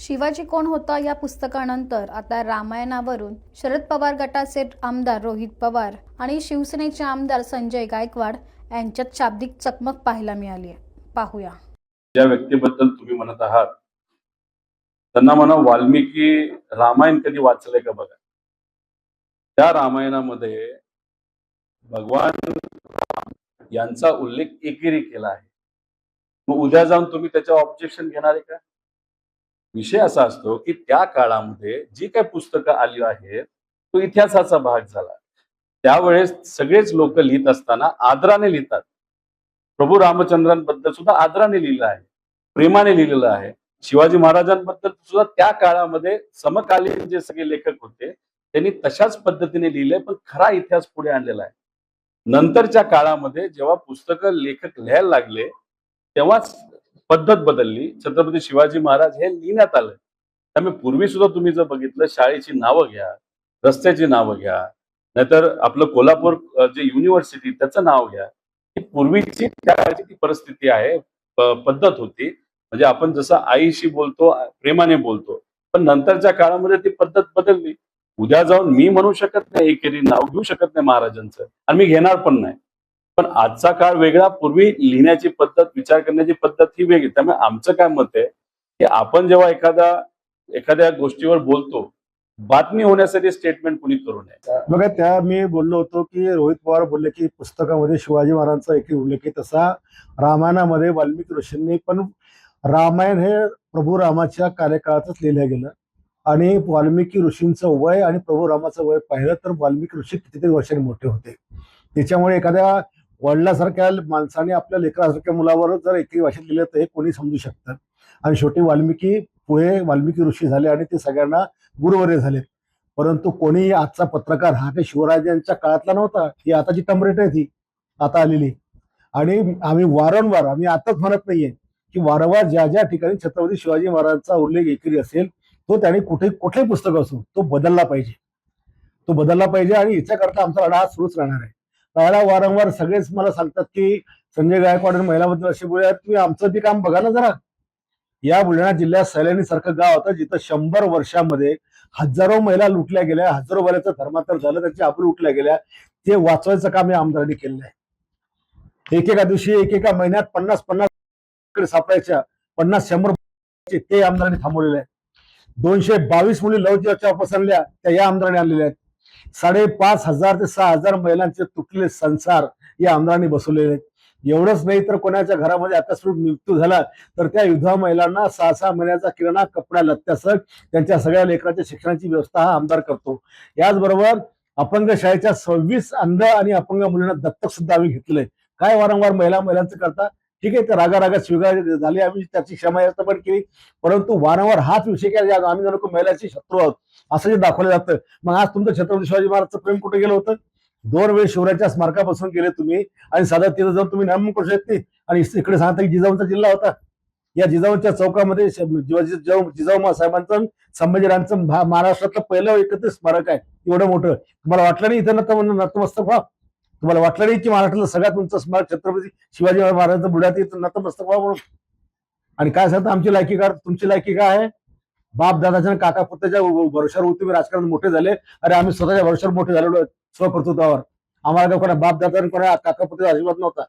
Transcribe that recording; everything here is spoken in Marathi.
शिवाजी कोण होता या पुस्तकानंतर आता रामायणावरून शरद पवार गटाचे आमदार रोहित पवार आणि शिवसेनेचे आमदार संजय गायकवाड यांच्यात शाब्दिक चकमक पाहायला मिळाली आहे. पाहूया. ज्या व्यक्तीबद्दल तुम्ही म्हणत आहात त्यांना म्हणा वाल्मिकी रामायण कधी वाचलंय का बघा. त्या रामायणामध्ये भगवान यांचा उल्लेख एकेरी केला आहे. मग उद्या जाऊन तुम्ही त्याच्यावर ऑब्जेक्शन घेणार आहे का? विषय असा असतो की त्या काळामध्ये जी काही पुस्तकं आली आहेत तो इतिहासाचा भाग झाला. त्यावेळेस सगळेच लोक लिहित असताना आदराने लिहितात. प्रभू रामचंद्रांबद्दल सुद्धा आदराने लिहिलं आहे, प्रेमाने लिहिलेलं आहे. शिवाजी महाराजांबद्दल सुद्धा त्या काळामध्ये समकालीन जे सगळे लेखक होते त्यांनी तशाच पद्धतीने लिहिलंय, पण खरा इतिहास पुढे आणलेला आहे. नंतरच्या काळामध्ये जेव्हा पुस्तकं लेखक लिहायला लागले तेव्हाच पद्धत बदलली. छत्रपती शिवाजी महाराज हे लिहिण्यात आलं. त्यामुळे पूर्वी सुद्धा तुम्ही जर बघितलं शाळेची नावं घ्या, रस्त्याची नावं घ्या, नाहीतर आपलं कोल्हापूर जे युनिव्हर्सिटी त्याचं नाव घ्या. ही पूर्वीची त्या काळची ती परिस्थिती आहे, पद्धत होती. म्हणजे आपण जसं आईशी बोलतो प्रेमाने बोलतो, पण नंतरच्या काळामध्ये ती पद्धत बदलली. उद्या जाऊन मी म्हणू शकत नाही, एकेरी नाव घेऊ शकत नाही महाराजांचं, आणि मी घेणार पण नाही. पण आजचा काळ वेगळा, पूर्वी लिहिण्याची पद्धत, विचार करण्याची पद्धत ही वेगळी. त्यामुळे आमचं काय मत आहे की आपण जेव्हा एखाद्या गोष्टीवर बोलतो, बातमी होण्यासाठी स्टेटमेंट कुणी करू नये. बघा, त्या मी बोललो होतो की रोहित पवार बोलले की पुस्तकामध्ये शिवाजी महाराजांचा एक उल्लेख आहे, तसा रामायणामध्ये वाल्मिकी ऋषींनी पण रामायण हे प्रभू रामाच्या कार्यकाळातच लिहिलं गेलं. आणि वाल्मिकी ऋषींचं वय आणि प्रभू रामाचं वय पाहिलं तर वाल्मिकी ऋषी कितीतरी वर्षांनी मोठे होते. त्याच्यामुळे एखाद्या वडिलासारख्या माणसाने आपल्या लेकरासारख्या मुलावर जर एकही भाषेत लिहिलं तर हे कोणी समजू शकतं. आणि शेवटी वाल्मिकी पुढे वाल्मिकी ऋषी झाले आणि ते सगळ्यांना गुरुवर्य झाले. परंतु कोणी आजचा पत्रकार हा काही शिवराजांच्या काळातला नव्हता. ही आताची टमरेट आहे ती आता आलेली. आणि आम्ही आताच म्हणत नाहीये की वारंवार ज्या ज्या ठिकाणी छत्रपती शिवाजी महाराजांचा उल्लेख एकेरी असेल तो त्याने कुठेही पुस्तक असो तो बदलला पाहिजे आणि याच्याकरता आमचा लढा हा सुरूच राहणार आहे. त्याला वारंवार सगळेच मला सांगतात की संजय गायकवाड महिलाबद्दल असे बोलले, तुम्ही आमचं बी काम बघा ना जरा. या बुलढाणा जिल्ह्यात सैलानी सारखं गाव होतं जिथं 100 वर्षामध्ये हजारो महिला लुटल्या गेल्या, हजारो महिलांचं धर्मांतर झालं, त्यांच्या आबरू लुटल्या गेल्या. ते वाचवायचं काम या आमदारांनी केलेलं आहे. एकेका दिवशी एकेका महिन्यात 50 सापडायच्या, 50-100 ते आमदारांनी थांबवलेलं आहे. 222 मुली लवचिकच्या वापस आणल्या, त्या या आमदारांनी आणलेल्या आहेत. 5,500 ते 6,000 महिलांचे तुटलेले संसार या आमदारांनी बसवलेले आहेत. एवढंच नाही तर कोणाच्या घरामध्ये आकस्मिक मृत्यू झाला तर त्या विधवा महिलांना 6-6 महिन्याचा किराणा, कपडा, लत्त्यासह त्यांच्या सगळ्या लेकरांच्या शिक्षणाची व्यवस्था हा आमदार करतो. याचबरोबर अपंग शाळेच्या 26 अंध आणि अपंग मुलींना दत्तक सुद्धा आम्ही घेतलंय. काय वारंवार महिलांचं करता? ठीक आहे, ते रागारागात स्वीकार झाले, आम्ही त्याची क्षमा याचना पण केली. परंतु वारंवार हाच विषय काय, आम्ही जणू महिलांची शत्रू आहोत असं जे दाखवलं जातं. मग आज तुमचं छत्रपती शिवाजी महाराजचं प्रेम कुठे गेलं होतं? 2 वेळ शिवरायांच्या स्मारकापासून गेले तुम्ही आणि साधा तिथं जाऊन तुम्ही नाम करू शकते. आणि इकडे सांगता की जिजाऊंचा जिल्हा होता. या जिजाऊंच्या चौकामध्ये जिजाऊ साहेबांचं, संभाजीरावांचं महाराष्ट्रातलं पहिलं एकत्रित स्मारक आहे, एवढं मोठं. तुम्हाला वाटलं नाही इथं नतमस्तक व्हा? तुम्हाला वाटलं नाही की महाराष्ट्रातलं सगळ्यात उंच स्मारक छत्रपती शिवाजी महाराजांचं बुलढाण्यात इथं नतमस्तक व्हा म्हणून? आणि काय सांगता, आमची लायकी काय, तुमची लायकी काय आहे? बाप दादाच्या काका पुत्याच्या भरोशावर तुम्ही राजकारणात मोठे झाले. अरे आम्ही स्वतःच्या भरोशावर मोठे झालेलो स्वकर्तृत्वावर. आम्हाला कोणा बाप दादा कोणा काका पुत्याचा आशीर्वाद नव्हता.